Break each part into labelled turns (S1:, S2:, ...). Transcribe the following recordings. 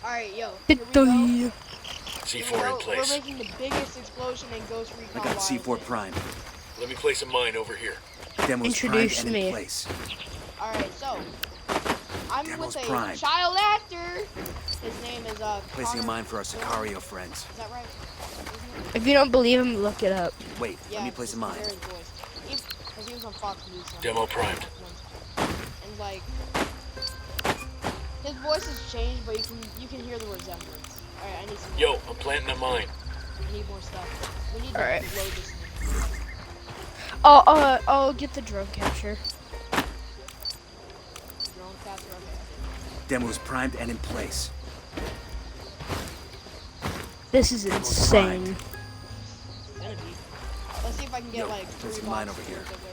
S1: Alright, yo. Here we go.
S2: C4 in place.
S1: We're making the biggest explosion in Ghost Recon
S3: I got the C4
S1: Wildlands.
S3: prime.
S2: Let me place a mine over here.
S3: Demo's
S4: Introduce
S3: primed and
S4: me.
S3: in place.
S1: Alright, so I'm
S3: Demo's
S1: with a
S3: primed.
S1: child actor. His name is
S3: Placing a
S1: Connor
S3: mine for our
S1: Corum.
S3: Sicario friends.
S1: Is that right?
S4: If you don't believe him, look it up.
S3: Wait,
S1: Yeah,
S3: let me place a mine.
S1: His voice. Because he was on Fox News.
S2: Demo primed.
S1: And like, his voice has changed, but you can hear the resemblance. Alright, I need some.
S2: Yo, I'm planting a mine.
S1: I need more stuff. We need to
S4: Alright.
S1: load this thing.
S4: I'll get the drone capture.
S1: Drone capture. Okay.
S3: Demo's primed and in place.
S4: This is insane.
S1: It's gonna be. Let's see if I can get
S3: Yo,
S1: like
S3: there's
S1: 3
S3: a mine
S1: boxes
S3: over here.
S1: worth of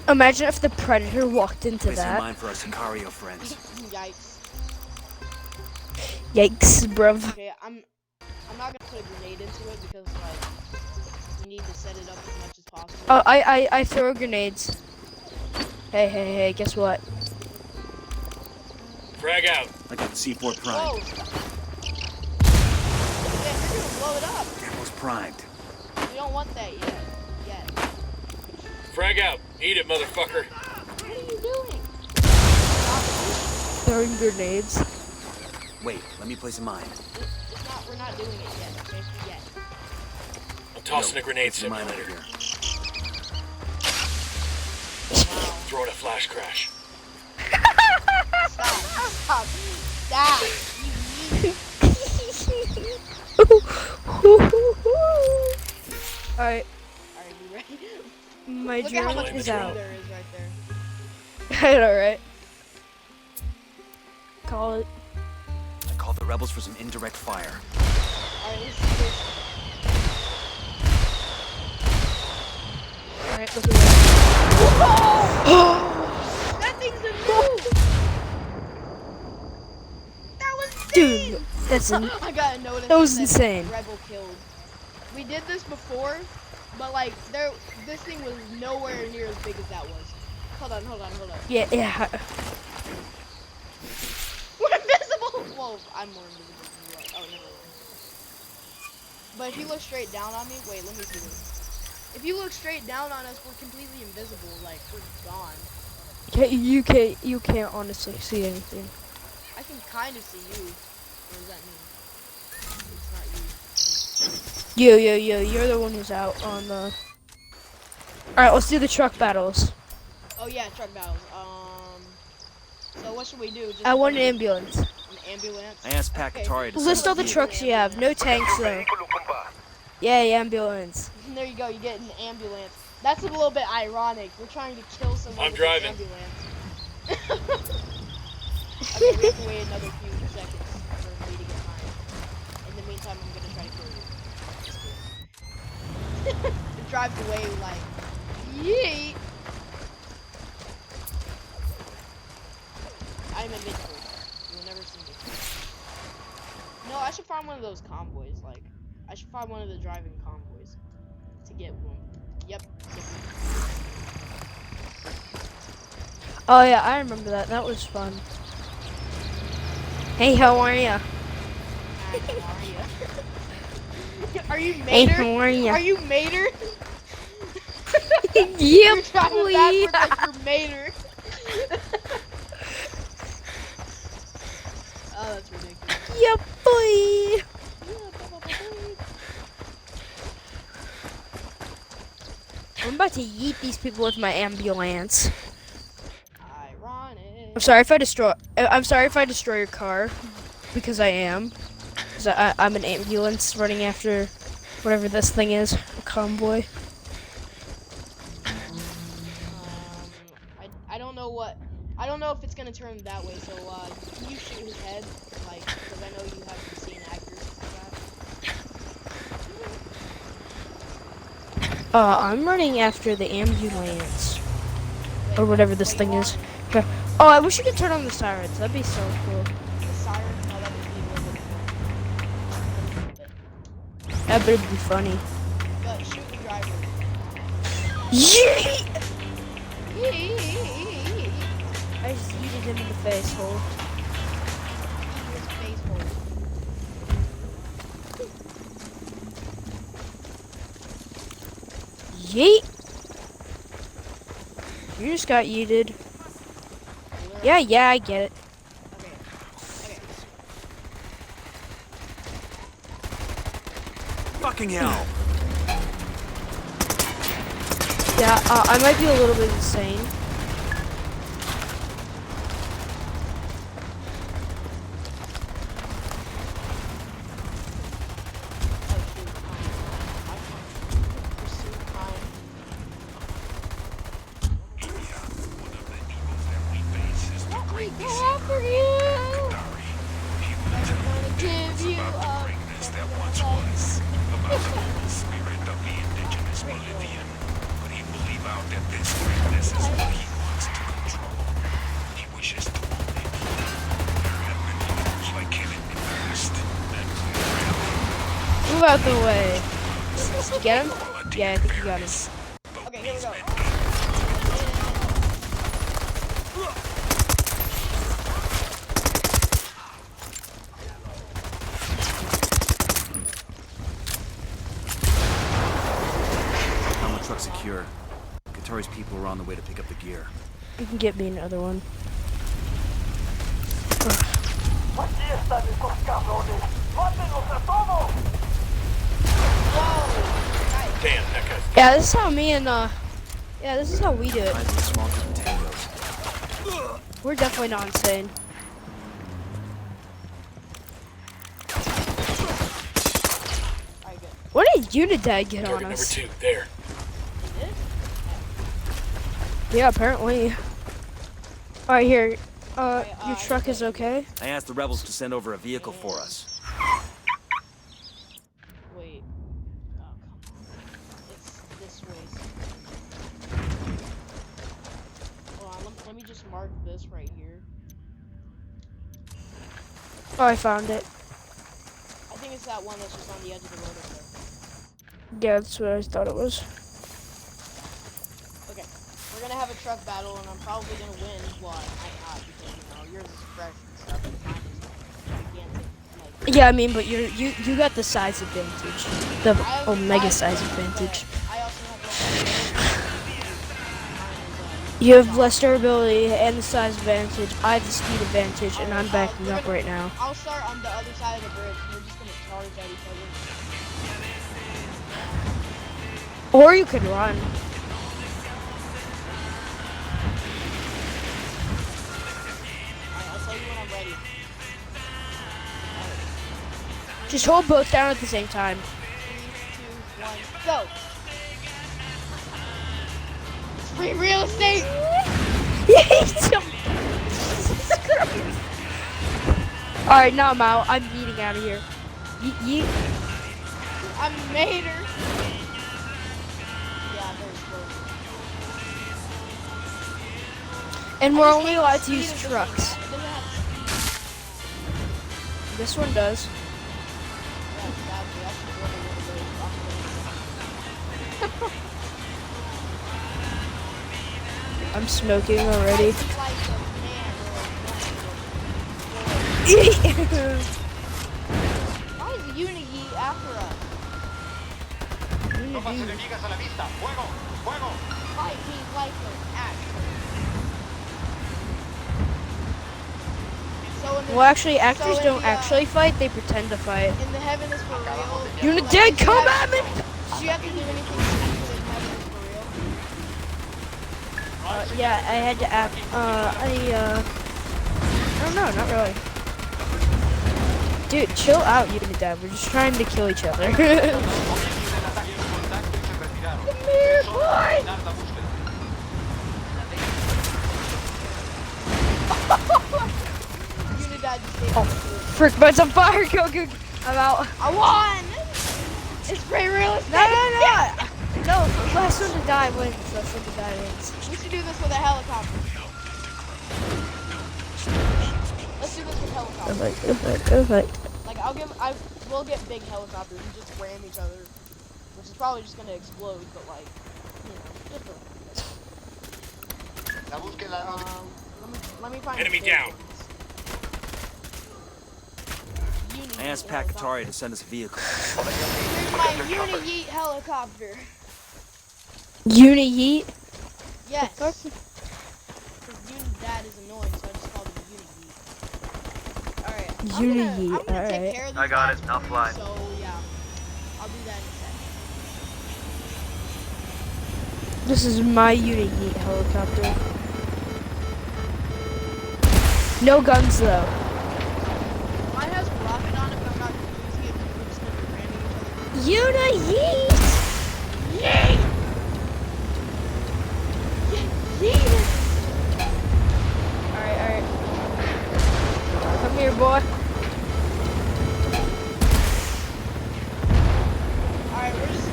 S1: it.
S4: Imagine if the Predator walked into
S3: Placing a
S4: that.
S3: mine for our Sicario friends.
S1: Yikes.
S4: Yikes, bruv.
S1: Okay, I'm not gonna put a grenade into it because like we need to set it up as much as possible.
S4: Oh, I throw grenades. Hey, guess what?
S2: Frag out.
S3: I got the C4
S1: Whoa!
S3: primed.
S1: Yeah, you're gonna blow it up.
S3: Demo's primed.
S1: We don't want that yet.
S2: Frag out. Eat it, motherfucker.
S1: What are you doing?
S4: Throwing grenades.
S3: Wait, let me place a mine.
S1: We're not doing it yet, okay? Yet.
S2: I'm tossing a grenade
S3: Placing a mine over
S2: simulator.
S3: here.
S2: Throwing a flash crash.
S1: Stop. Stop. You
S4: Alright,
S1: Alright, you ready?
S4: my
S1: Look at how
S4: drone
S1: much
S4: is
S1: food
S4: out.
S1: there is right there.
S4: I know, right? Call it.
S3: I called the rebels for some indirect fire.
S1: Alright, let's do this.
S4: Alright, look at that.
S1: That thing's a nuke! That was insane!
S4: Dude, that's
S1: I got a notice.
S4: that was
S1: said
S4: insane.
S1: Rebel killed. We did this before, but like this thing was nowhere near as big as that was. Hold on.
S4: Yeah.
S1: We're invisible! Whoa, I'm more invisible than you are. Oh, never mind. But if you look straight down on me, wait, let me see this. If you look straight down on us, we're completely invisible. Like, we're gone.
S4: You can't honestly see anything.
S1: I can kind of see you. What does that mean? It's not you.
S4: Yo, you're the one who's out on the... Alright, let's do the truck battles.
S1: Oh yeah, truck battles. So what should we do? Just
S4: I want an ambulance.
S1: an ambulance.
S3: I asked Pat Katari to
S4: List
S3: send
S4: all the
S3: a
S4: trucks you have. No tanks, though. Yeah, ambulance.
S1: There you go. You get an ambulance. That's a little bit ironic. We're trying to kill someone
S2: I'm
S1: with
S2: driving.
S1: an ambulance. Okay, we have to wait another few seconds for me to get mine. In the meantime, I'm gonna try to kill you. It drives away like, yeet. I'm invincible. You'll never see me. No, I should find one of those convoys. Like, I should find one of the driving convoys to get one. Yep.
S4: Oh yeah, I remember that. That was fun. Hey, how are ya?
S1: Are you
S4: Hey,
S1: Mater?
S4: how are ya?
S1: Are you Mater?
S4: Yep,
S1: You're driving
S4: boy.
S1: backwards like you're Mater. Oh, that's ridiculous.
S4: Yep, boy. I'm about to yeet these people with my ambulance.
S1: Ironic.
S4: I'm sorry if I destroy your car, because I am. Cause I'm an ambulance running after whatever this thing is, a convoy.
S1: I don't know if it's gonna turn that way. So can you shoot his head, like, because I know you have insane accuracy for that.
S4: I'm running after the ambulance, or whatever this thing is. Okay. Oh, I wish you could turn on the sirens. That'd be so cool.
S1: The siren? No, that would be a little bit.
S4: That would be funny.
S1: But shoot the driver.
S4: Yeet! I just yeeted him in the face hole. Yeet. You just got yeeted. Yeah, I get it.
S1: Okay. Okay.
S3: Fucking hell!
S4: Yeah, I might be a little bit insane. Move out the way. Did you get him? Yeah, I think you got him.
S1: Okay, here we go.
S3: Armor truck secure. Qatari's people are on the way to pick up the gear.
S4: You can get me another one.
S2: Damn, that guy's
S4: Yeah, this is how me and this is how we do it.
S3: Mine's as small as potatoes.
S4: We're definitely not insane.
S1: Alright, good.
S4: What did Unidad get on
S2: target number
S4: us?
S2: 2. There.
S4: Yeah, apparently. Alright, here.
S1: Alright,
S4: Your truck is okay?
S3: I asked the rebels to send over a vehicle for us.
S1: Wait. Oh, come on. It's this way. Hold on, let me just mark this right here.
S4: Oh, I found it.
S1: I think it's that one that's just on the edge of the road over there.
S4: Yeah, that's what I thought it was.
S1: Okay. We're gonna have a truck battle, and I'm probably gonna win. Well, I might not, because, you know, yours is fresh and stuff, and mine is gigantic. Like,
S4: Yeah, I mean, but you got the size advantage. The omega size advantage.
S1: I also have
S4: You have less durability and the size advantage. I have the speed advantage, and I'm backing up right now.
S1: I'll start on the other side of the bridge. We're just gonna charge at each other.
S4: Or you could run.
S1: Alright, I'll tell you when I'm ready.
S4: Just hold both down at the same time.
S1: 3, 2, 1, go! It's free real estate!
S4: Alright, now I'm out. I'm yeeting out of here. Yeet.
S1: I made her! Yeah, very close.
S4: And
S1: I
S4: we're
S1: just
S4: only
S1: hate the
S4: allowed to
S1: speed
S4: use
S1: of the
S4: trucks.
S1: thing. It doesn't have speed.
S4: This one does.
S1: Yeah, exactly. I should really want to go off the
S4: I'm smoking already.
S1: It's like a man Why is the Unity after us? Fight me like an actor. So in the,
S4: Well, actually, actors
S1: so in
S4: don't
S1: the,
S4: actually fight. They pretend to fight.
S1: In the Heaven is for real.
S4: Unit dead, come at me!
S1: Did you have to do anything stupid in Heaven is for real?
S4: Yeah, I had to act. I don't know, not really. Dude, chill out, Unit Dad. We're just trying to kill each other. Come here, boy!
S1: Unidad just gave
S4: Oh, frick, but it's on fire. Go. I'm out.
S1: I won! It's free real estate!
S4: No. No, last one to die wins. Last one to die wins.
S1: We should do this with a helicopter. Let's do this with helicopters.
S4: Perfect.
S1: Like, we'll get big helicopters and just ram each other. Which is probably just gonna explode, but like, you know, just let me find
S2: Enemy
S1: the big
S2: down.
S1: ones.
S3: I asked Pat Qatari to send us a vehicle.
S1: Here's my Uni-Yeet helicopter.
S4: Uni-yeet?
S1: Yes.
S4: fuck?
S1: Because Unidad is annoying, so I just called him Uni-yeet. Alright,
S4: Uni-yeet,
S1: I'm gonna take
S4: alright.
S1: care of these
S3: I got
S1: guys
S3: it, I'll
S1: for you,
S3: fly.
S1: so yeah. I'll do that in a second.
S4: This is my Uni-yeet helicopter. No guns though.
S1: Mine has a rocket on it, but I'm not using it because we're just gonna be ramming each other.
S4: Uni-yeet!
S1: Yeet! Yeet!
S4: Alright. Come here, boy.
S1: Alright, we're just...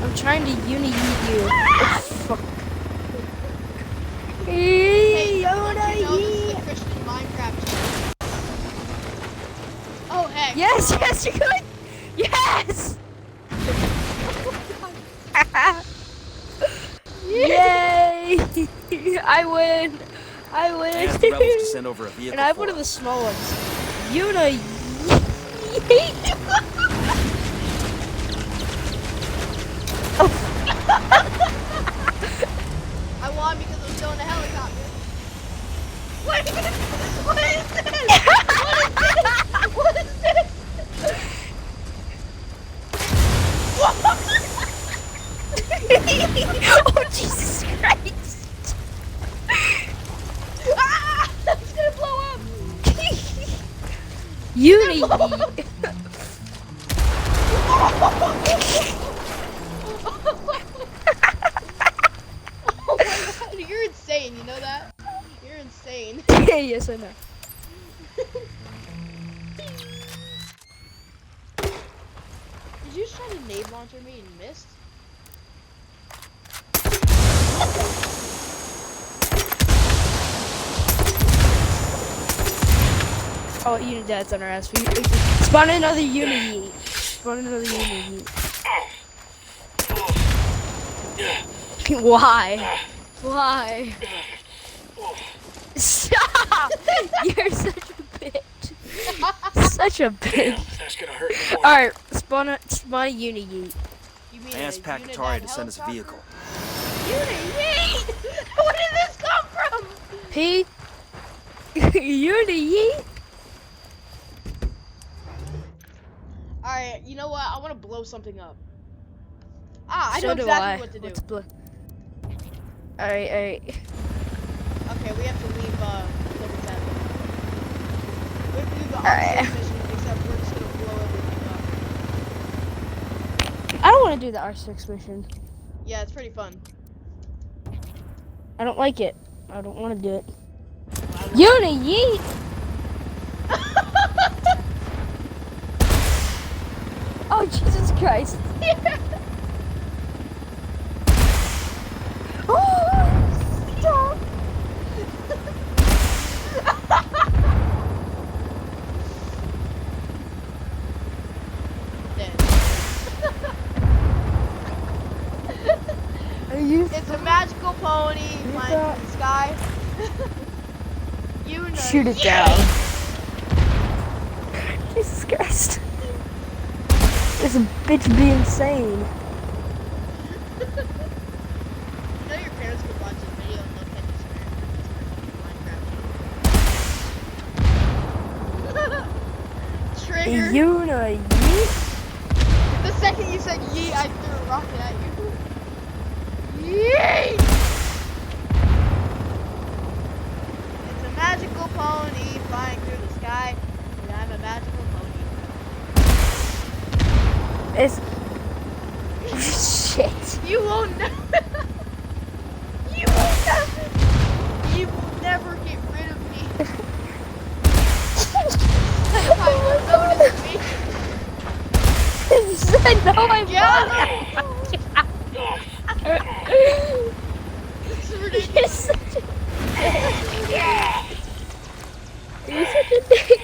S4: I'm trying to uni-yeet you. Oh, fuck.
S1: Hey, don't you know this is a
S4: Uni-yeet!
S1: Christian Minecraft channel? Oh, heck.
S4: Yes, you're good! Yes! Yay! I win!
S3: I asked the rebels to send over a vehicle
S4: And I have
S3: for
S4: one of the
S3: us.
S4: small ones. Uni-yeet!
S1: I won because I'm still in a helicopter. What is this? What is this? What is this?
S4: Oh, Jesus Christ!
S1: Ah! It's gonna blow up!
S4: Uni-yeet!
S1: Oh my god, you're insane, you know that? You're insane.
S4: Yes, I know.
S1: Did you just try to nade launcher me and missed?
S4: Oh, Unidad's on our ass. Spawn another Uni-yeet. Spawn another Uni-yeet. Why? Why? Stop! You're such a bitch. Such a bitch.
S2: That's gonna hurt me more.
S4: Alright, spawn a Uni-yeet.
S1: You mean
S3: I asked
S1: a
S3: Pacatari
S1: Unidad
S3: to send us a
S1: helicopter?
S3: vehicle.
S1: Uni-yeet! Where did this come from?
S4: P? Uni-yeet?
S1: Alright, you know what? I want to blow something up. Ah, I
S4: So
S1: know
S4: do
S1: exactly
S4: I.
S1: what to do.
S4: Let's blow. Alright.
S1: Okay, we have to leave Liberty Town. We have to do the
S4: Alright.
S1: opposite mission, except we're just gonna blow everything up.
S4: I don't want to do the R6 mission.
S1: Yeah, it's pretty fun.
S4: I don't like it. I don't want to do it.
S1: I want-
S4: Uni-yeet! Oh, Jesus Christ. Oh, stop.
S1: Dead.
S4: Are you
S1: It's a magical pony flying
S4: thought-
S1: through the sky. You know.
S4: Shoot it down. Jesus Christ. This bitch be insane.
S1: You know your parents could watch this video and they'll catch you swearing. Trigger.
S4: Uni-yeet?
S1: The second you said yeet, I threw a rocket at you. Yeet! It's a magical pony flying through the sky, and I'm a magical pony.
S4: It's... Shit.
S1: You won't never. You will never. You will never get rid of me. That's why you'll notice me.
S4: No, I'm
S1: Yeah.
S4: not.
S1: This is
S4: You're
S1: ridiculous.
S4: such a You're such a dick.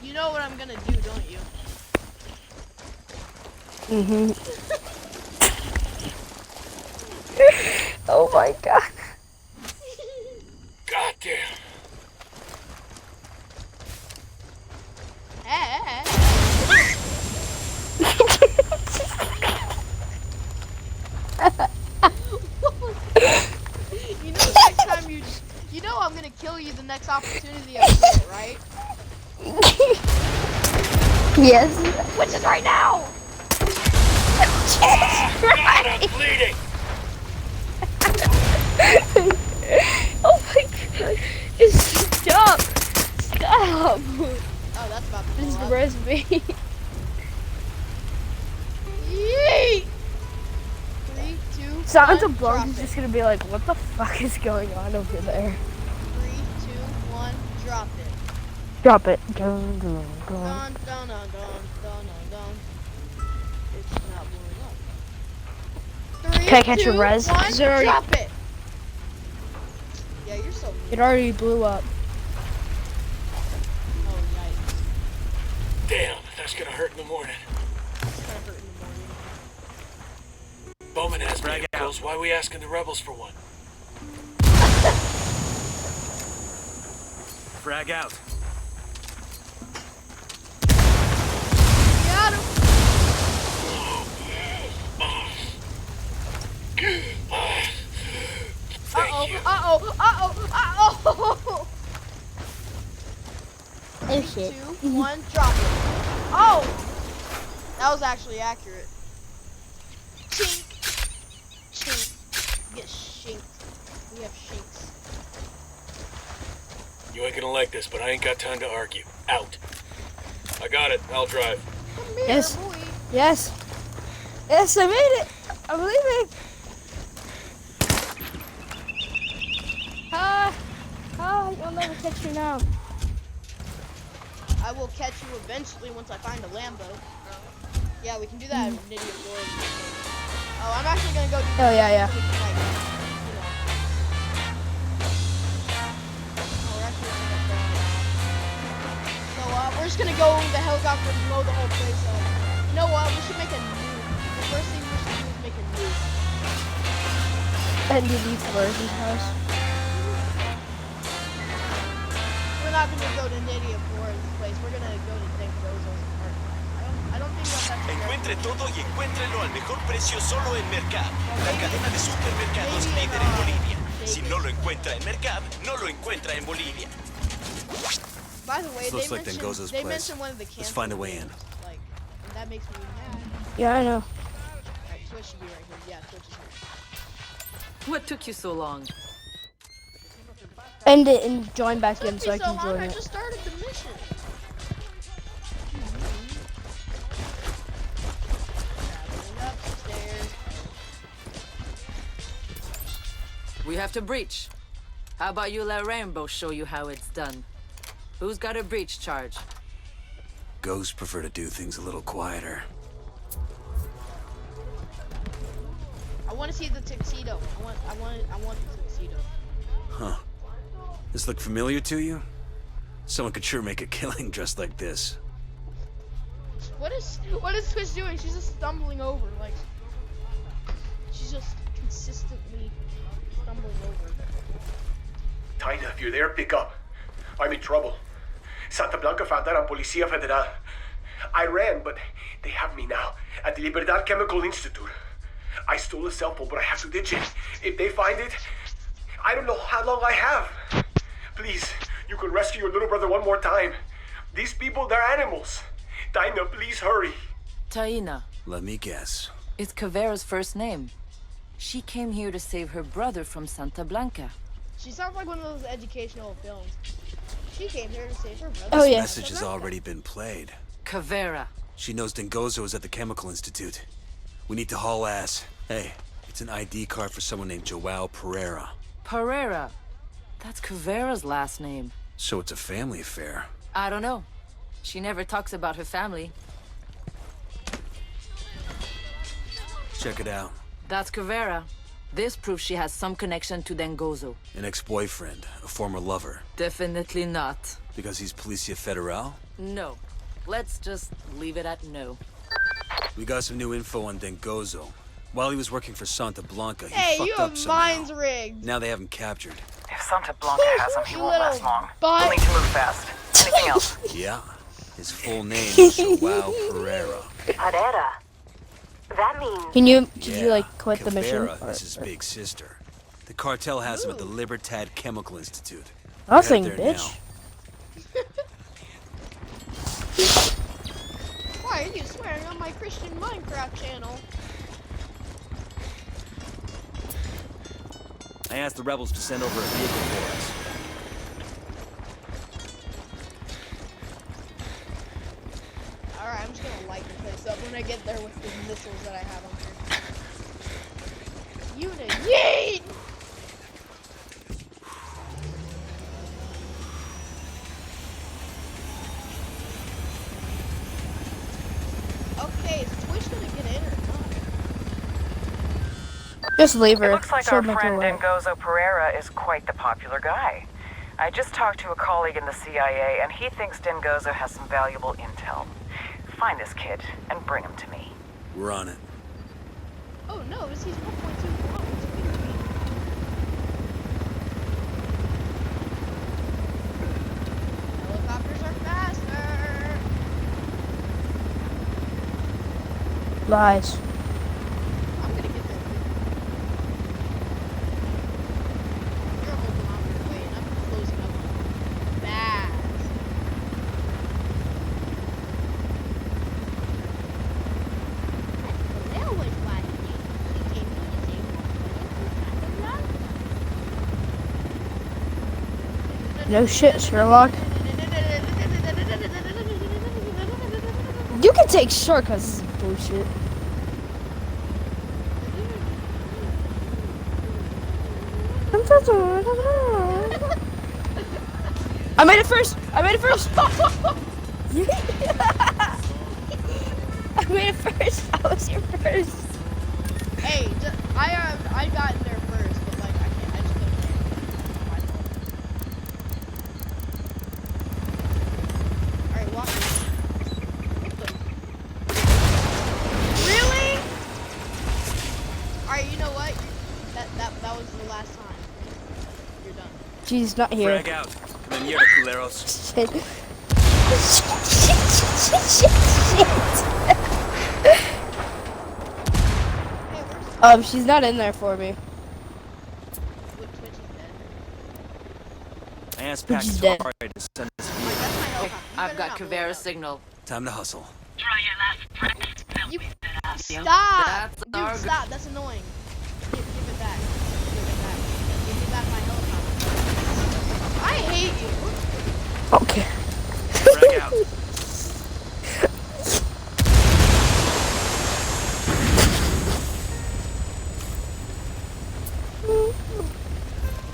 S1: You know what I'm gonna do, don't you?
S4: Mm-hmm. Oh my god.
S2: God damn.
S1: next opportunity I get it, right?
S4: Yes.
S1: Which is right now!
S2: God, I'm bleeding.
S4: Oh my god. Stop. Stop.
S1: Oh, that's about to
S4: This
S1: blow up.
S4: reminds me.
S1: Yeet! 3, 2,
S4: Santa
S1: 1,
S4: Blanc
S1: drop
S4: is
S1: it.
S4: just gonna be like, what the fuck is going on over there?
S1: 3, 2, 1, drop it.
S4: Drop it. Dun, dun, dun.
S1: Dun, dun, dun, dun, dun, dun, dun. It's not blowing up. 3,
S4: Can I catch
S1: 2,
S4: a res?
S1: 1,
S4: Is it already-
S1: drop it. Yeah, you're so mean.
S4: It already blew up.
S1: Oh, yikes.
S2: Damn, that's gonna hurt in the morning.
S1: It's gonna hurt in the morning.
S2: Bowman has
S3: Frag
S2: vehicles. Why are we asking the rebels for one?
S3: Frag out.
S1: Got him.
S2: Thank you.
S1: Uh-oh.
S4: Oh
S1: 3,
S4: shit.
S1: 2, 1, drop it. Oh! That was actually accurate. Chink. Chink. Get shinked. We have shinks.
S2: You ain't gonna like this, but I ain't got time to argue. Out. I got it. I'll drive.
S1: Come here,
S4: Yes.
S1: boy.
S4: Yes. Yes, I made it. I'm leaving. You'll never catch me now.
S1: I will catch you eventually once I find a Lambo. Yeah, we can do that. Nitty Board. Oh, I'm actually gonna go do
S4: Oh, yeah.
S1: so we can, like, you know. Oh, we're actually gonna go. So, we're just gonna go with the helicopter and blow the whole place up. You know what? We should make a nuke. The first thing we should do is make a nuke.
S4: And delete Flourish's house.
S1: We're not gonna go to Nitty Board's place. We're gonna go to Denkozo's apartment. I don't think that's
S5: Encuentre todo y encuéntrelo al mejor precio solo en Mercab, la cadena de supermercados líder en Bolivia. Si no lo encuentra en Mercab, no lo encuentra en Bolivia.
S1: By the way,
S3: This looks like
S1: mentioned,
S3: Dengozo's
S1: they
S3: place.
S1: mentioned one of the
S3: Let's find a way in.
S1: Like, and that makes me mad.
S4: Yeah, I know.
S1: Alright, Twitch should be right here. Yeah, Twitch is here.
S6: What took you so long?
S4: End it and join back in
S1: Took
S4: so
S1: me
S4: I can
S1: long,
S4: join
S1: I
S4: it.
S1: just started the mission. Traveling upstairs.
S6: We have to breach. How about you let Rainbow show you how it's done? Who's got a breach charge?
S3: Ghosts prefer to do things a little quieter.
S1: I want to see the tuxedo. I want the tuxedo.
S3: Huh. This look familiar to you? Someone could sure make a killing dressed like this.
S1: What is Twitch doing? She's just stumbling over, like she's just consistently stumbling over.
S7: Tina, if you're there, pick up. I'm in trouble. Santa Blanca found out I'm Policía Federal. I ran, but they have me now at the Libertad Chemical Institute. I stole a cell phone, but I have to ditch it. If they find it, I don't know how long I have. Please, you could rescue your little brother one more time. These people, they're animals. Tina, please hurry.
S6: Taina.
S3: Let me guess.
S6: It's Caveira's first name. She came here to save her brother from Santa Blanca.
S1: She sounds like one of those educational films. She came here to save her brother.
S4: Oh,
S3: The
S4: yeah.
S3: message has already been played.
S6: Caveira.
S3: She knows Dengozo is at the Chemical Institute. We need to haul ass. Hey, it's an ID card for someone named Joao Pereira.
S6: Pereira. That's Caveira's last name.
S3: So it's a family affair.
S6: I don't know. She never talks about her family.
S3: Check it out.
S6: That's Caveira. This proves she has some connection to Dengozo.
S3: An ex-boyfriend, a former lover.
S6: Definitely not.
S3: Because he's Policia Federal?
S6: No. Let's just leave it at no.
S3: We got some new info on Dengozo. While he was working for Santa Blanca, he
S1: Hey,
S3: fucked
S1: you
S3: up
S1: have
S3: somehow.
S1: minds rigged.
S3: Now they have him captured.
S8: If Santa Blanca has him, he
S1: You
S8: won't
S1: little
S8: last long.
S1: butt.
S8: We'll need to move fast. Anything else?
S3: Yeah. His full name is Joao Pereira.
S8: Pereira. That means...
S4: Did
S3: Yeah,
S4: you like quit the mission?
S3: Caveira is his big sister. The cartel has him at the Libertad Chemical Institute.
S4: Nothing,
S3: there
S4: bitch.
S1: Why are you swearing on my Christian Minecraft channel?
S3: I asked the rebels to send over a vehicle for us.
S1: Alright, I'm just gonna light the place up when I get there with the missiles that I have on here. Unit, yeet! Okay, is Twitch gonna get in or not?
S4: Just leave her.
S8: It looks like
S4: She'll
S8: our
S4: make her
S8: friend
S4: way.
S8: Dengozo Pereira is quite the popular guy. I just talked to a colleague in the CIA, and he thinks Dengozo has some valuable intel. Find this kid and bring him to me.
S3: We're on it.
S1: Oh no, this is 1.2 kilometers. Helicopters are faster.
S4: Lies.
S1: I'm gonna get there. You're a whole kilometer away, and I'm closing up on you fast. The railway flag again. She came to the same
S4: No shit, Sherlock. You can take shortcuts. This is bullshit. I made it first. I made it first. I made it first. I was here first.
S1: Hey, I got in there first, but like I just couldn't land. My fault. Alright, walk. Really? Alright, you know what? That was the last time. You're done.
S4: She's not here.
S3: Frag out. Come in here, culeros.
S4: Shit.
S1: Hey, where's
S4: She's not in there for me.
S1: Twitch is dead?
S3: I asked
S4: Which is dead.
S3: Pac to send us a
S1: Wait,
S3: vehicle.
S1: that's my helicopter. You
S6: I've
S1: better
S6: got
S1: not blow it
S6: Kavera's
S1: up.
S6: signal.
S3: Time to hustle.
S1: You stop!
S6: That's
S1: Dude,
S6: our
S1: stop! That's annoying. Give it back. Give it back. Give me back my helicopter. I hate you.
S4: Okay.
S3: Frag out.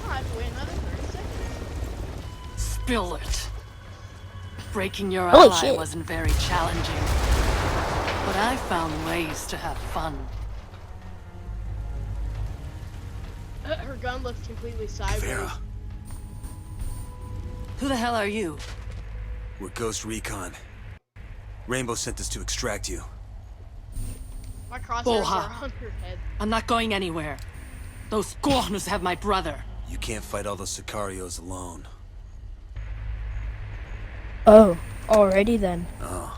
S1: I have to wait another 30 seconds.
S9: Spill it. Breaking your
S4: Holy
S9: ally
S4: shit.
S9: wasn't very challenging. But I found ways to have fun.
S1: Her gun looks completely sideways.
S3: Vera,
S9: Who the hell are you?
S3: we're Ghost Recon. Rainbow sent us to extract you.
S1: My crosshairs
S9: Boha.
S1: are on her head.
S9: I'm not going anywhere. Those corners have my brother.
S3: You can't fight all those Sicarios alone.
S4: Oh, already then.
S3: Oh,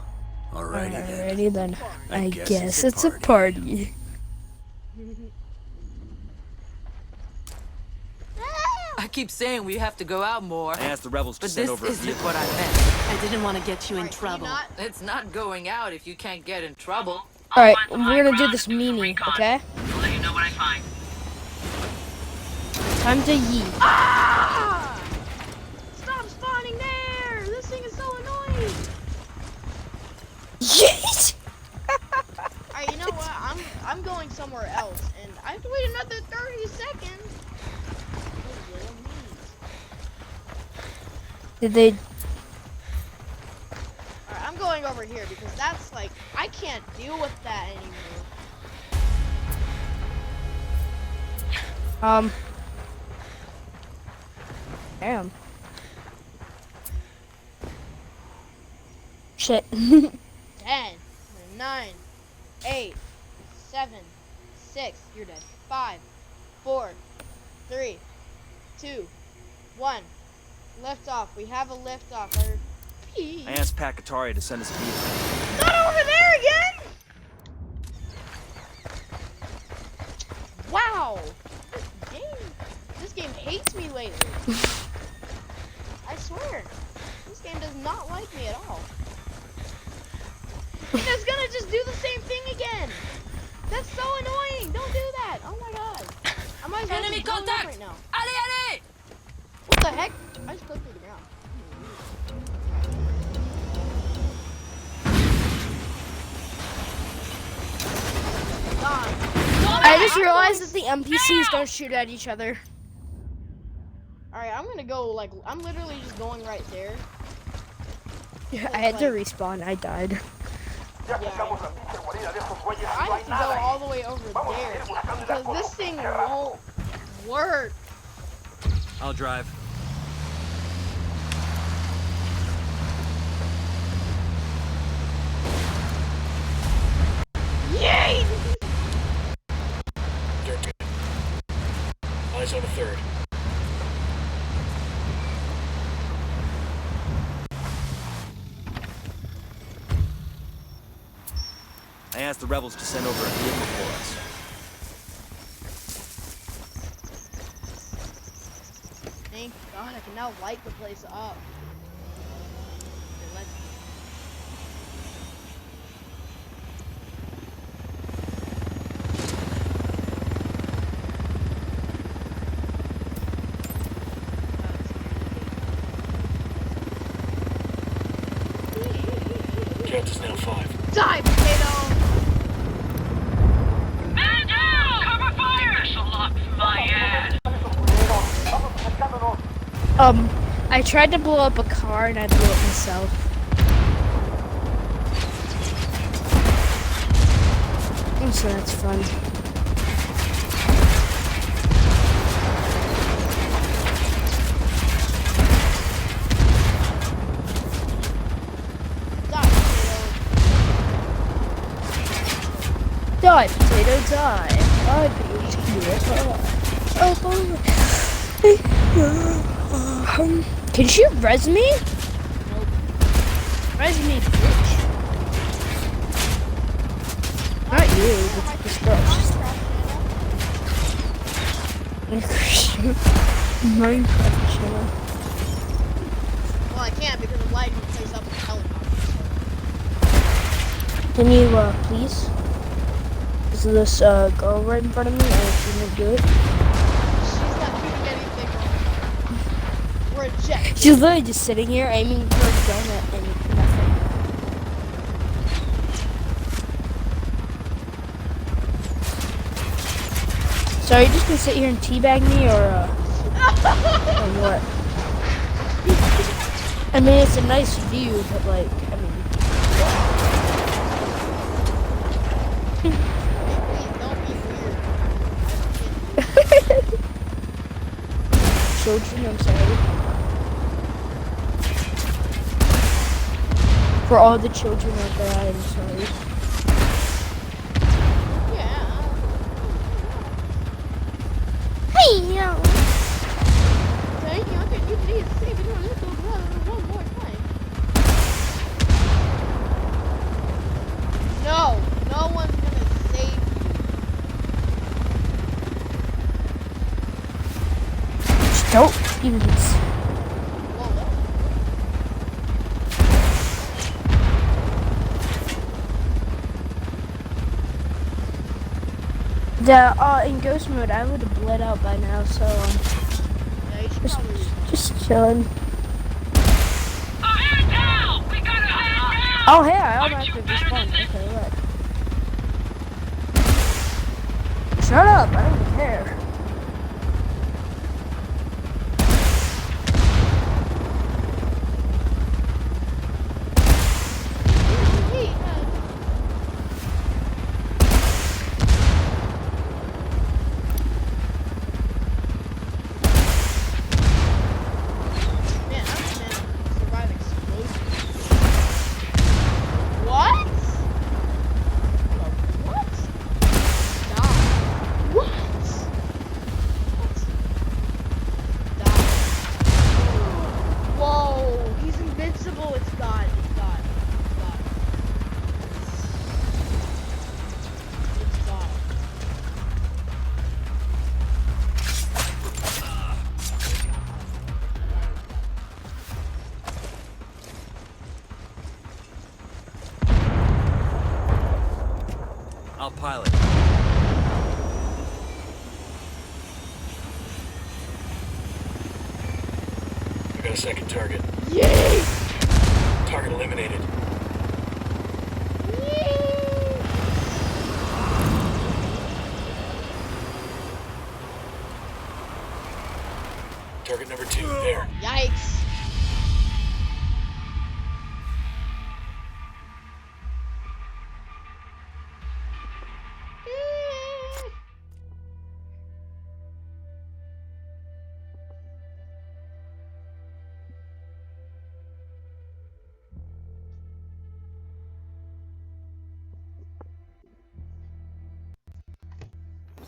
S3: alrighty then.
S4: Alrighty then.
S3: I
S4: I
S3: guess
S4: guess
S3: it's
S4: it's
S3: a
S4: a party.
S6: I keep saying we have to go out more,
S3: I asked the rebels to
S6: but
S3: send
S6: this
S3: over a
S6: isn't
S3: vehicle.
S6: what I meant.
S9: I didn't want to get you in
S1: Alright, can you
S9: trouble.
S1: not?
S6: It's not going out if you can't get in trouble.
S4: Alright, we're gonna do this meanie, okay?
S10: I'll let you know what I find.
S4: Time to yeet.
S1: Ah! Stop spawning there! This thing is so annoying!
S4: Yeet!
S1: Alright, you know what? I'm going somewhere else, and I have to wait another 30 seconds. Those little meat.
S4: Did they...
S1: Alright, I'm going over here because that's like, I can't deal with that anymore.
S4: Damn. Shit.
S1: 10, 9, 8, 7, 6, you're dead. 5, 4, 3, 2, 1. Lift off. We have a lift off.
S3: I asked Pacatari to send us a vehicle.
S1: Not over there again! Wow! This game hates me lately. game does not like me at all. And it's gonna just do the same thing again. That's so annoying. Don't do that. Oh my god. I might as well
S6: Enemy
S1: just blow it up
S6: contact!
S1: right now.
S6: Allez, allez!
S1: What the heck? I just clicked through the ground. God.
S4: I just realized that the NPCs don't shoot at each other.
S1: Alright, I'm gonna go, like, I'm literally just going right there.
S4: Yeah, I had to respawn. I died.
S1: Yeah, I have to go all the way over there because this thing won't work.
S3: I'll drive.
S1: Yay!
S2: You're good. Eyes on a third.
S3: I asked the rebels to send over a vehicle for us.
S1: Thank God, I can now light the place up. Okay, let's
S2: Count is now 5.
S1: die, potato!
S9: Man down! Cover fire! Special ops, my ass.
S4: I tried to blow up a car and I blew it myself. So that's fun. Die, potato, die. I beat you. Can you res me?
S1: Nope.
S4: Res me, bitch. Not you, but this girl. Minecraft channel.
S1: Well, I can't because I'm lighting the place up with a helicopter.
S4: Can you, please? Is this, girl right in front of me? Or can you do it?
S1: She's not doing anything wrong. We're ejected.
S4: She's literally just sitting here aiming for a gun at nothing. So are you just gonna sit here and teabag me, or what? I mean, it's a nice view, but like, I mean.
S1: Don't be weird.
S4: Children, I'm sorry. For all the children out there, I'm sorry. Hey, yo.
S1: Thank you. Okay, you please save it a little brother one more time. No, no one's gonna save you.
S4: Just don't even.
S1: Whoa, no.
S4: In ghost mode, I would have bled out by now, so
S1: Yeah, you should probably.
S4: just chilling.
S9: Oh, head down! We gotta head down!
S4: Oh, hey, I
S9: Aren't you
S4: automatically
S9: better than
S4: respawned.
S9: this?
S4: Okay, what? Shut up! I don't care.
S1: Man, I'm gonna survive explosions. What? What? Stop. What?
S3: I'll pilot.
S2: I got a second target.
S1: Yay!
S2: Target eliminated. Target number 2, there.
S1: Yikes.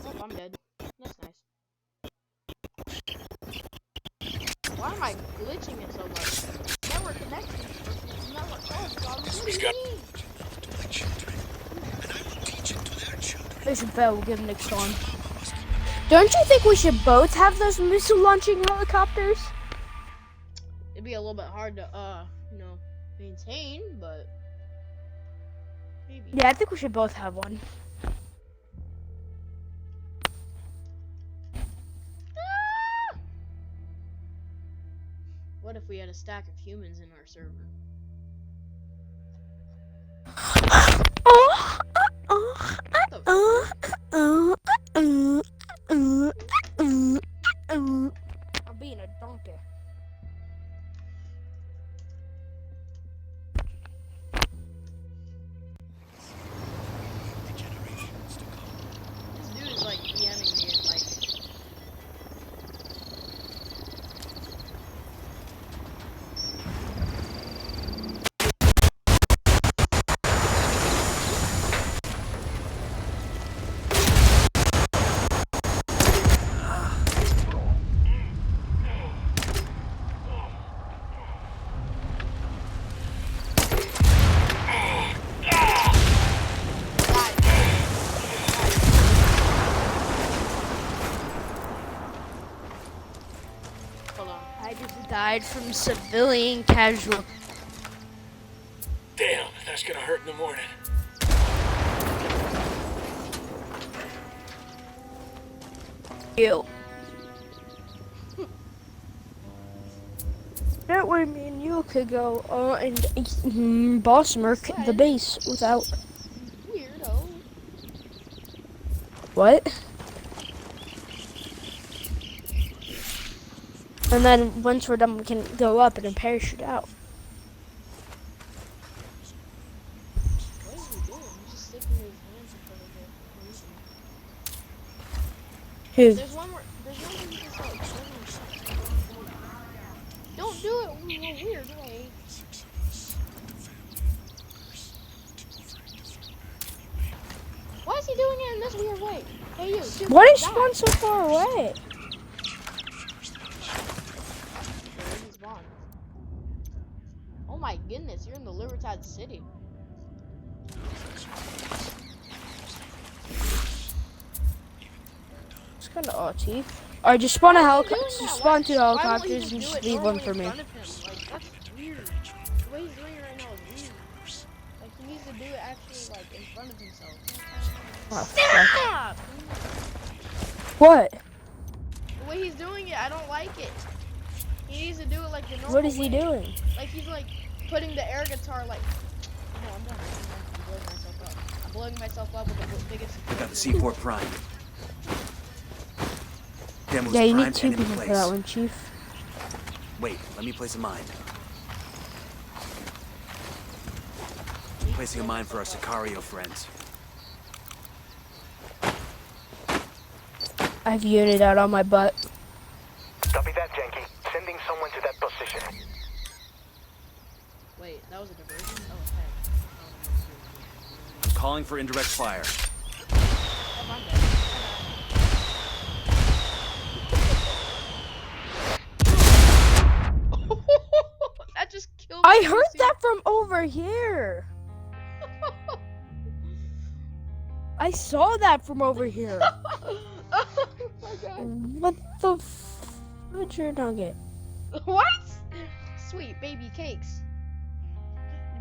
S1: Oh, I'm dead. That's nice. Why am I glitching it so much? Network connection. Network. Oh, God.
S2: Somebody's got.
S4: Mission fail, we'll give him next time. Don't you think we should both have those missile launching helicopters?
S1: It'd be a little bit hard to, you know, maintain, but maybe.
S4: Yeah, I think we should both have one.
S1: Ah! What if we had a stack of humans in our server?
S4: I'm being a donkey.
S1: This dude is like DMing me and like. Hold on.
S4: I just died from civilian casual.
S2: Damn, that's gonna hurt in the morning.
S4: You. That way me and you could go and boss Merc the base without...
S1: Weirdo.
S4: What? And then once we're done, we can go up and then parachute out.
S1: What is he doing? He's just sticking his hands in front of it.
S4: Who?
S1: There's one where he just like don't do it in a weird way. Why is he doing it in this weird way? Hey you, dude,
S4: Why is
S1: die.
S4: spawn so far away?
S1: Where he spawned. Oh my goodness, you're in the Libertad City.
S4: It's kind of odd, Chief. Alright, just spawn a
S1: Why is he
S4: helicopter.
S1: doing
S4: Just
S1: that?
S4: spawn two
S1: Why won't he
S4: helicopters and
S1: do
S4: just
S1: it
S4: leave one
S1: normally
S4: for
S1: in
S4: me.
S1: front of him? Like, that's weird. The way he's doing it right now is weird. Like, he needs to do it actually, like, in front of himself.
S4: Oh, fuck. What?
S1: The way he's doing it, I don't like it. He needs to do it like the normal
S4: What is he
S1: way.
S4: doing?
S1: Like, he's, like, putting the air guitar, like... No, I'm done. I'm blowing myself up. I'm blowing myself up with the biggest...
S3: I got the C4 primed. Demo's
S4: Yeah, you need
S3: primed
S4: two
S3: and in
S4: people for
S3: place.
S4: that one, Chief.
S3: Wait, let me place a mine. Placing a mine for our Sicario friends.
S4: I have unit out on my butt.
S5: Copy that, Janky. Sending someone to that position.
S1: Wait, that was a diversion? Oh, okay.
S3: Calling for indirect fire.
S1: Oh, I'm dead. That just killed me.
S4: I heard that from over here. I saw that from over here.
S1: Oh my god.
S4: What the fudger nugget?
S1: What? Sweet baby cakes.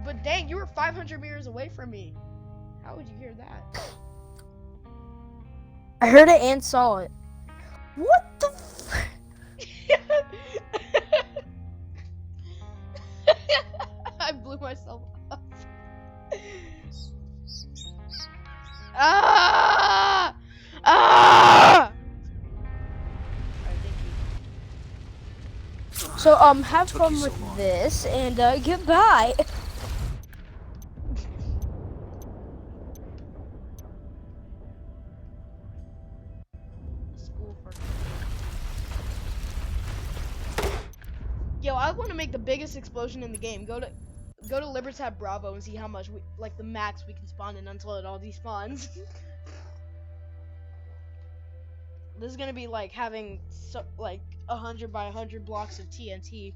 S1: But dang, you were 500 meters away from me. How would you hear that?
S4: I heard it and saw it. What the?
S1: I blew myself up. Ah! Ah!
S4: So have
S3: Took
S4: fun
S3: you so
S4: with
S3: long.
S4: this and goodbye.
S1: School for. Yo, I want to make the biggest explosion in the game. Go to Libertad Bravo and see how much the max we can spawn in until it all despawns. This is gonna be like having 100 by 100 blocks of TNT.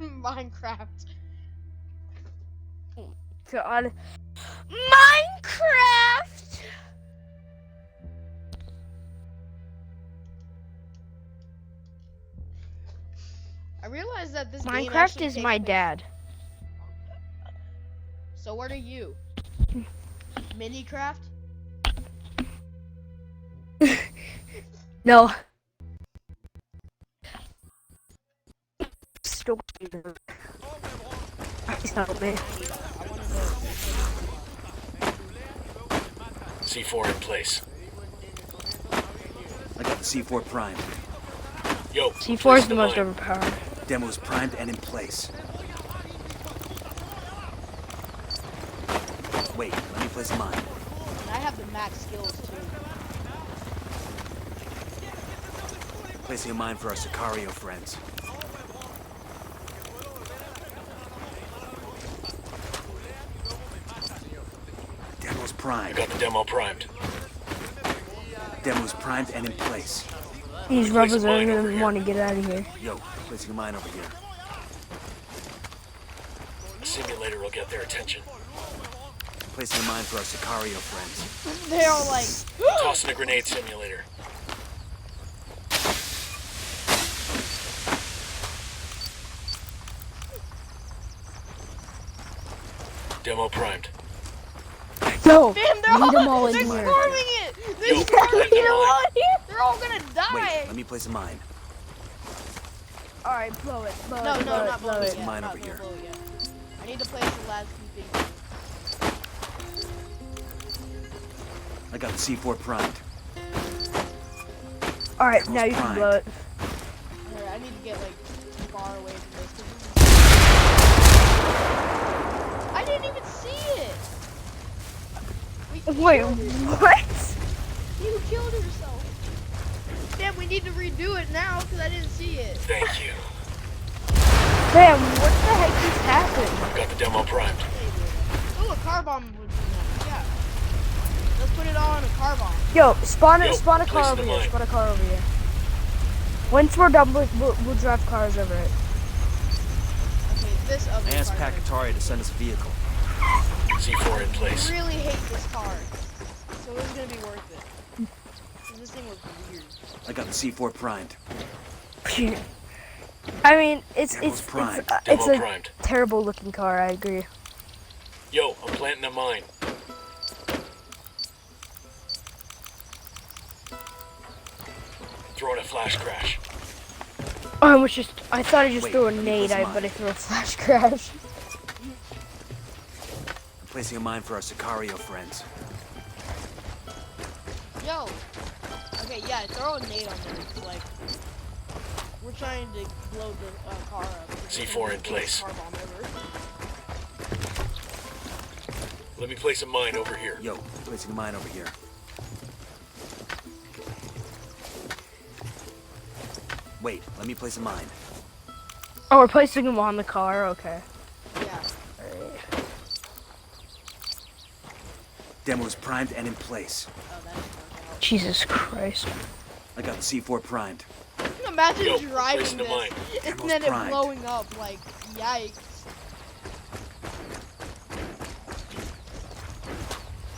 S1: Minecraft.
S4: God. Minecraft!
S1: I realized that this game
S4: Minecraft
S1: actually
S4: is
S1: takes
S4: my
S1: place-
S4: dad.
S1: So what are you? Minecraft?
S4: No. It's not me.
S2: C4 in place.
S3: I got the C4 primed.
S2: Yo,
S4: C4
S2: place
S4: is the most
S2: mine.
S4: overpowered.
S3: Demo's primed and in place. Wait, let me place a mine.
S1: And I have the max skills too.
S3: Placing a mine for our Sicario friends. Demo's
S2: I
S3: primed.
S2: got the demo primed.
S3: Demo's primed and in place.
S4: These
S2: Place
S4: rubbers
S2: a
S4: are
S2: mine over
S4: gonna
S2: here.
S4: want to get out of here.
S3: Yo, placing a mine over here.
S2: The simulator will get their attention.
S3: Placing a mine for our Sicario friends.
S1: They're all like,
S2: Tossing a grenade simulator. Demo primed.
S4: Yo,
S1: damn, they're
S4: lead them all in
S1: they're
S4: here.
S1: storming it. They're
S2: Yo,
S1: storming
S2: plant the
S1: it all
S2: mine.
S1: in here. They're all gonna die.
S3: Wait, let me place a mine.
S4: All right, blow it. Blow
S1: No,
S4: it,
S1: no,
S4: blow
S1: not
S4: it, blow
S1: blowing
S4: it.
S1: it yet.
S3: Mine
S1: Not
S3: over here.
S1: blowing it yet. I need to place the last few things.
S3: I got the C4 primed.
S4: All right,
S3: Demo's
S4: now you can
S3: primed.
S4: blow it.
S1: Alright, I need to get far away from this. 'Cause I didn't even see it.
S4: Wait, what?
S1: You killed yourself. Damn, we need to redo it now because I didn't see it.
S2: Thank you.
S4: Damn, what the heck just happened?
S2: Got the demo primed.
S1: Oh, a car bomb would be nice. Yeah. Let's put it all in a car bomb.
S4: Yo, spawn
S2: Yo,
S4: a car
S2: place
S4: over
S2: the
S4: here.
S2: mine.
S4: Spawn a car over here. Once we're done, we'll drive cars over it.
S1: Okay, this other
S3: I asked
S1: car.
S3: Pacatari to send us a vehicle.
S2: C4 in place.
S1: I really hate this car. So it's gonna be worth it. 'Cause this thing looks weird.
S3: I got the C4 primed.
S4: I mean, it's
S3: Demo's primed.
S2: Demo
S4: a
S2: primed.
S4: terrible looking car. I agree.
S2: Yo, I'm planting a mine. Throwing a flash crash.
S4: Oh, I thought I just
S3: Wait,
S4: threw a
S3: let me
S4: nade,
S3: place a
S4: but
S3: mine.
S4: I threw a flash crash.
S3: I'm placing a mine for our Sicario friends.
S1: Yo. Okay, yeah, throw a nade on there. We're trying to blow the car up.
S2: C4 in place.
S1: Car bomb over.
S2: Let me place a mine over here.
S3: Yo, placing a mine over here. Wait, let me place a mine.
S4: Oh, we're placing them on the car. Okay.
S1: Yeah.
S3: Demo's primed and in place.
S1: Oh, that didn't work out.
S4: Jesus Christ.
S3: I got the C4 primed.
S1: Imagine
S2: Yo,
S1: driving
S2: placing the
S1: this
S2: mine.
S1: and
S3: Demo's
S1: then it
S3: primed.
S1: blowing up. Yikes.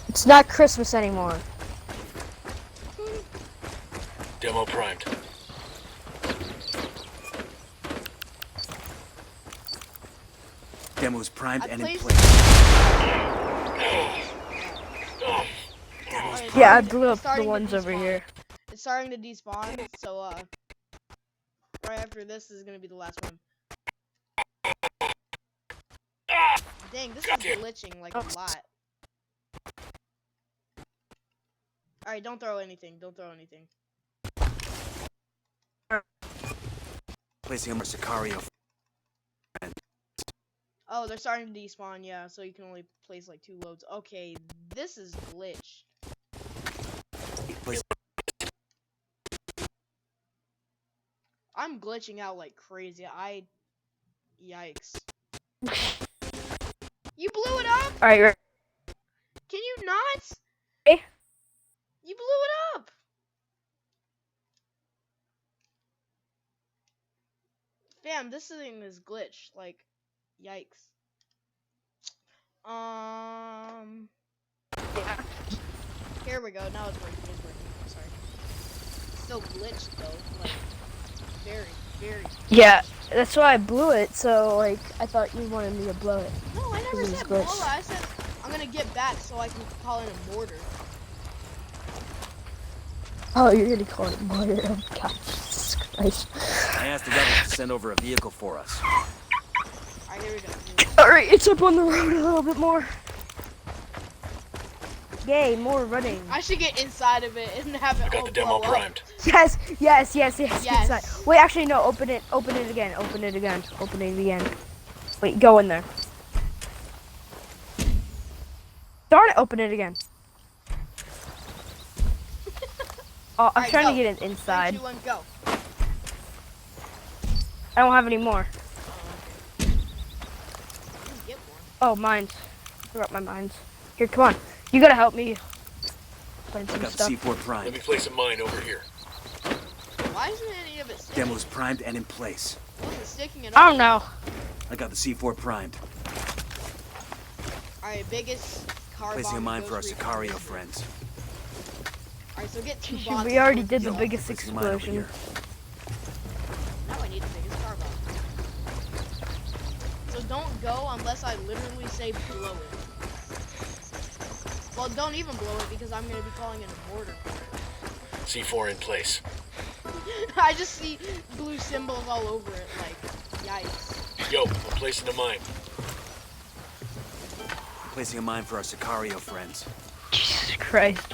S4: It's not Christmas anymore.
S2: Demo primed.
S3: Demo's primed
S1: I
S3: and in
S1: placed-
S3: place. Demo's
S1: it's
S4: Yeah, I
S1: starting-
S4: blew
S1: it's
S4: up the
S1: starting to
S4: ones over
S1: despawn.
S4: here.
S1: It's starting to despawn, so right after this is gonna be the last one. Dang, this is glitching like a lot. Alright, don't throw anything. Don't throw anything.
S3: Placing a Sicario.
S1: Oh, they're starting to despawn, yeah, so you can only place like 2 loads. Okay, this is glitch.
S3: Place
S1: I'm glitching out like crazy. Yikes. You blew it up?
S4: Alright, right.
S1: Can you not?
S4: Eh?
S1: You blew it up. Fam, this thing is glitched. Like, yikes. Here we go. Now it's working. It's working. I'm sorry. Still glitched though. Like, very, very.
S4: Yeah, that's why I blew it. So like, I thought you wanted me to blow it.
S1: No, I never
S4: It was
S1: said blow it.
S4: glitched.
S1: I said I'm gonna get back so I can call in a mortar.
S4: Oh, you're gonna call it murder? Oh God, Jesus Christ!
S3: I asked the rebels to send over a vehicle for us.
S1: Alright, here we go.
S4: All right, it's up on the road a little bit more. Yay, more running.
S1: I should get inside of it and have it
S2: I got
S1: all
S2: the demo
S1: blow up.
S2: primed.
S4: Yes.
S1: Yes.
S4: Inside. Wait, actually, no. Open it again. Open it again. Wait, go in there. Darn it! Open it again. Oh, I'm
S1: Alright,
S4: trying
S1: go.
S4: to get it inside.
S1: 3, 2, 1, go.
S4: I don't have any more.
S1: Get more.
S4: Oh, mines. I forgot my mines. Here, come on. You gotta help me. Find
S3: I
S4: some
S3: got the
S4: stuff.
S3: C4
S2: Let
S3: primed.
S2: me place a mine over here.
S1: Why isn't any of it sticking?
S3: Demo's primed and in place.
S1: Wasn't sticking at
S4: I
S1: all.
S4: don't know.
S3: I got the C4 primed.
S1: Alright, biggest car
S3: Placing a
S1: bomb
S3: mine for our
S1: Ghost Recon
S3: Sicario
S1: Wildlands.
S3: friends.
S1: Alright, so get 2 bots.
S4: We already
S1: and
S4: did the
S1: go.
S4: biggest
S3: Placing a mine over
S4: explosion.
S3: here.
S1: Now I need the biggest car bomb. So don't go unless I literally say blow it. Well, don't even blow it because I'm gonna be calling in a mortar for it.
S2: C4 in place.
S1: I just see blue symbols all over it, like, yikes.
S2: Yo, I'm placing a mine.
S3: Placing a mine for our Sicario friends.
S4: Jesus Christ.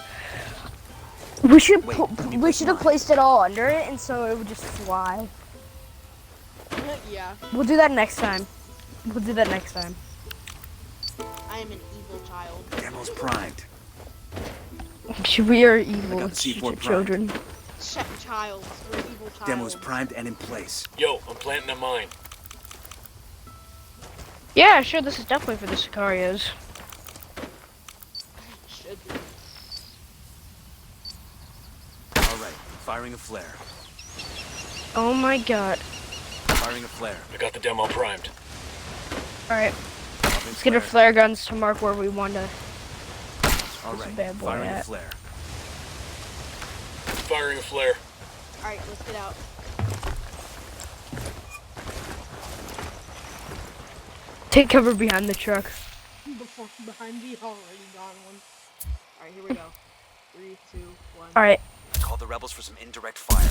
S4: We should
S3: Wait, let me
S4: we
S3: place
S4: should have
S3: mine.
S4: placed it all under it, and so it would just fly.
S1: Yeah,
S4: We'll do that next time.
S1: I am an evil child.
S3: Demo's primed.
S4: We are
S3: I
S4: evil
S3: got the C4 primed.
S4: children.
S1: Child, or evil child.
S3: Demo's primed and in place.
S2: Yo, I'm planting a mine.
S4: Yeah, sure. This is definitely for the Sicarios.
S1: Should be.
S3: Alright, firing a flare.
S4: Oh my God.
S3: Firing a flare.
S2: I got the demo primed.
S4: All right,
S3: Popping
S4: let's get our flare guns to mark where we want to.
S3: Alright,
S4: bad boy
S3: firing a
S4: at.
S3: flare.
S2: Firing a flare.
S1: Alright, let's get out.
S4: Take cover behind the truck.
S1: Behind the already gone one. Alright, here we go. 3, 2, 1.
S4: All right.
S3: Call the rebels for some indirect fire.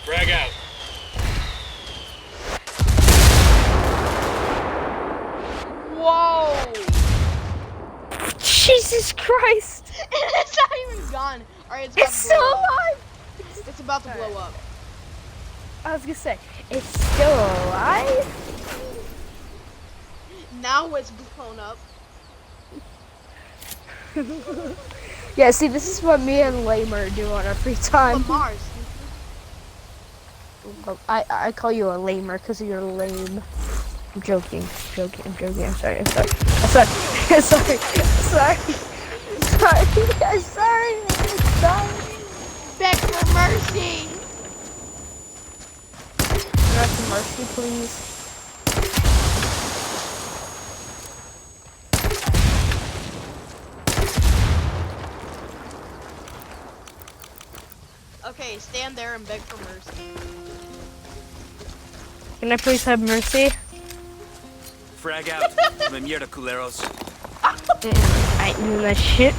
S2: Frag out.
S1: Whoa!
S4: Jesus Christ!
S1: It's not even gone. Alright,
S4: It's
S1: it's about to
S4: still
S1: blow up.
S4: alive.
S1: It's about to blow up.
S4: I was gonna say it's still alive.
S1: Now it's blown up.
S4: Yeah. See, this is what me and Lamer do on our free time.
S1: But Mars.
S4: I call you a lamer because you're lame. I'm joking. I'm sorry.
S1: Beg for mercy!
S4: Can I have some mercy, please?
S1: Okay, stand there and beg for mercy.
S4: Can I please have mercy?
S3: Frag out. Me mierda, culeros.
S4: I ain't doing that shit.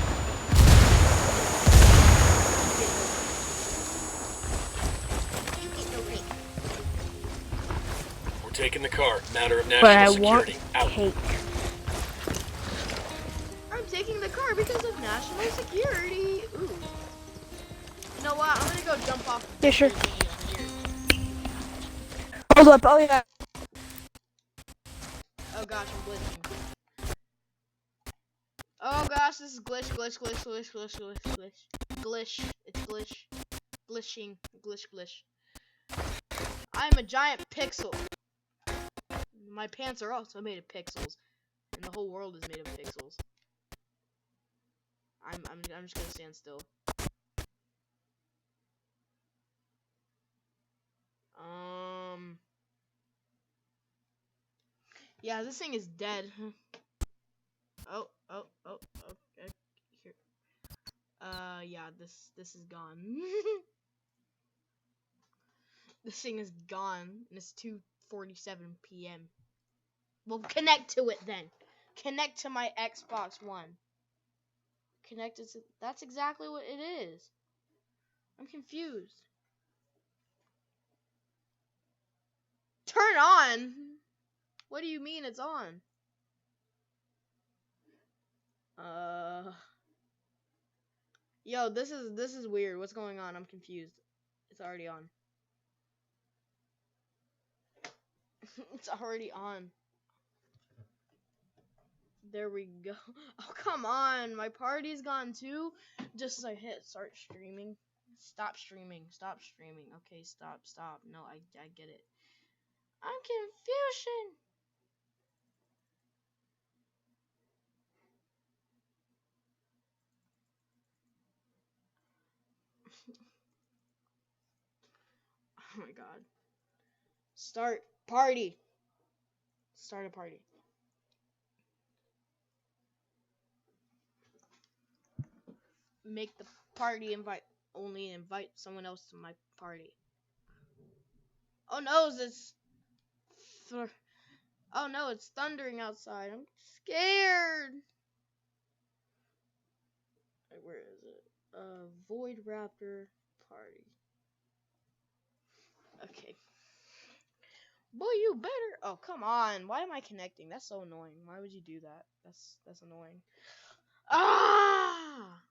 S2: We're taking the car. Matter of
S4: But I
S2: national
S4: want
S2: security. Out.
S4: cake.
S1: I'm taking the car because of national security. Ooh. You know what? I'm gonna go jump off.
S4: Yeah, sure.
S1: Over here.
S4: Hold up. Oh yeah.
S1: Oh gosh, I'm glitching. Oh gosh, this is glitch. Glitch. It's glitch. Glitching. Glitch. I'm a giant pixel. My pants are also made of pixels, and the whole world is made of pixels. I'm just gonna stand still. Yeah, this thing is dead. Oh, okay. Here. Yeah, this is gone. This thing is gone, and it's 2:47 p.m. Well, connect to it then. Connect to my Xbox One. Connect it to... That's exactly what it is. I'm confused. Turn on? What do you mean it's on? Yo, this is weird. What's going on? I'm confused. It's already on. It's already on. There we go. Oh, come on. My party's gone too. Just as I hit start streaming. Stop streaming. Okay, stop. No, I get it. I'm confusion. Oh my god. Start party. Start a party. Make the party only invite someone else to my party. Oh no, oh no, it's thundering outside. I'm scared. Where is it? Void Raptor party. Okay. Boy, you better. Oh, come on. Why am I connecting? That's so annoying. Why would you do that? That's annoying. Ah!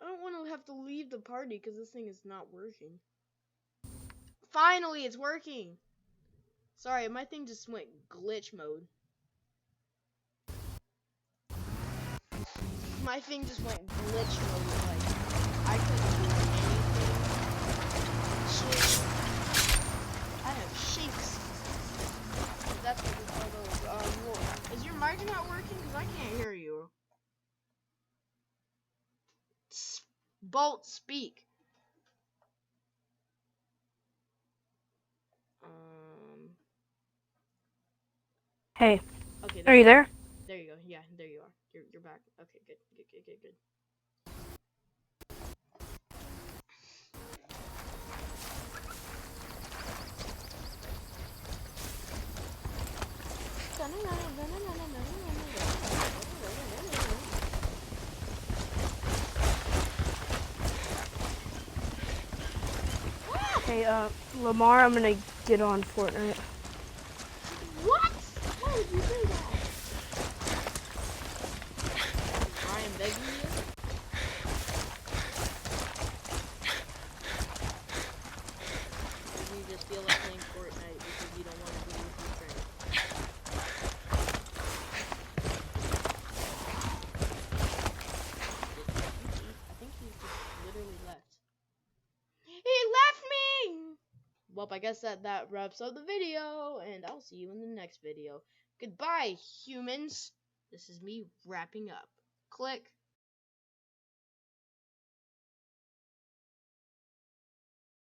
S1: I don't want to have to leave the party because this thing is not working. Finally, it's working. Sorry, my thing just went glitch mode. My thing just went glitch mode. Like, I couldn't do anything. Shit. I have shakes. That's what we call those. Is your mic not working? Because I can't hear you. Bolt, speak.
S4: Hey.
S1: Okay.
S4: Are you there?
S1: There you go. Yeah, there you are. You're back. Okay, good.
S4: Hey, Lamar, I'm gonna get on Fortnite.
S1: What? Why would you do that? Ryan begging you? Maybe you just feel like playing Fortnite because you don't want to be with your friends. I think he just literally left. He left me! Well, I guess that wraps up the video, and I'll see you in the next video. Goodbye, humans. This is me wrapping up. Click.